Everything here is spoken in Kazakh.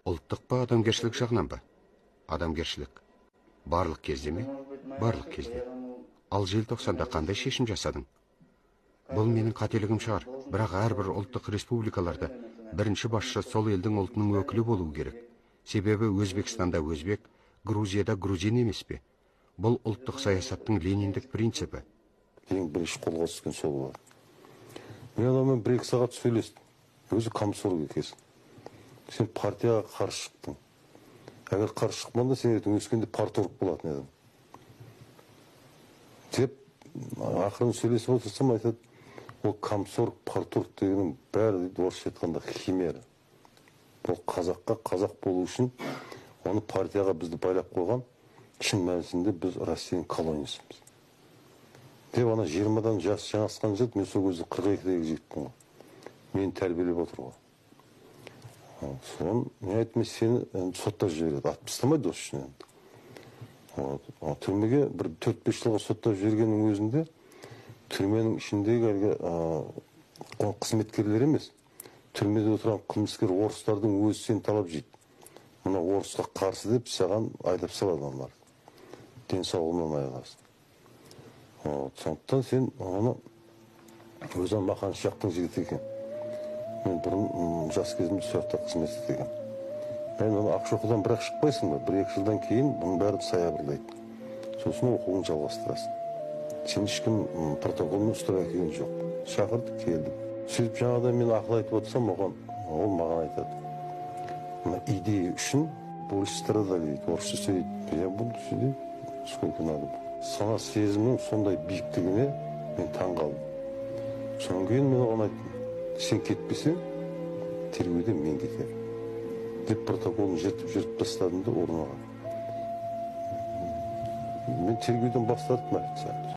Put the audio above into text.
Ұлттық па, адамгершілік жағынан ба? Адамгершілік. Барлық кезде ме? Барлық кезде. Ал желтоқсанда қандай шешім жасадың? Бұл менің қателігім шығар, бірақ әрбір ұлттық республикаларда бірінші басшы сол елдің ұлтының өкілі болуы керек. Себебі Өзбекстанда өзбек, Грузияда грузин емес пе? Бұл ұлттық саясаттың лениндік принципі. Ең бірінші қолға түскен сол бар. Мен адаммен 1-2 сағат сөйлестім. Өзі комсорг екенсің. Сен партияға қарсы шықтың. Әгер қарсы шықпанда сен ертең өскенде парторг болатын едім. Деп ақырын сөйлесіп отырсам айтады, ол комсорг, парторг дегеннің бәрі дейді орысша айтқанда химера. Ол қазаққа қазақ болу үшін оны партияға бізді байлап қойған, шын мәнісінде біз Россияның колониясымыз. Деп ана 20-дан жас жаңасқан жігіт, мен сол кезде 42-дегі жігітпін ғой. Мені тәрбиелеп отыр ғой. Соны мен айтмай сені соттап жібереді. Атып тастамайды осы үшін енді. Түрмеге бір 4-5 жылға соттап жібергеннің өзінде түрменің ішіндегі қызметкерлер емес, түрмеде отырған қылмыскер орыстардың өзі сені талап жейді. Мына орысқа қарсы деп саған айдап салады onlar. Денсаулығынан айырасың. Сондықтан сен оны өзі мақан шақтың жігіті екен. Мен бұрын жас кезімде сояқта қызмет еткен. Мен оны Ақшоқыдан бірақ шықпайсың ба? 1-2 жылдан кейін бұның бәрін саябырлайды. Сосын оқуын жалғастырасың. Сен ешкім протоколын ұстап әкелген жоқ. Шақырды, келді. Сөйтіп жаңада мен ақыл айтып отырсам, ол маған айтады. Мына идея үшін больше страдали дейді, орысша сөйлейді. Я буду сидеть, сколько надо. Сана сезімнің сондай биіктігіне мен таң қалдым. Содан кейін мен оған айттым, сен кетпесең, тергеуден мен кетемін. Деп протоколын жыртып тастадым да орнаған. Мен тергеуден бас тарттым официально.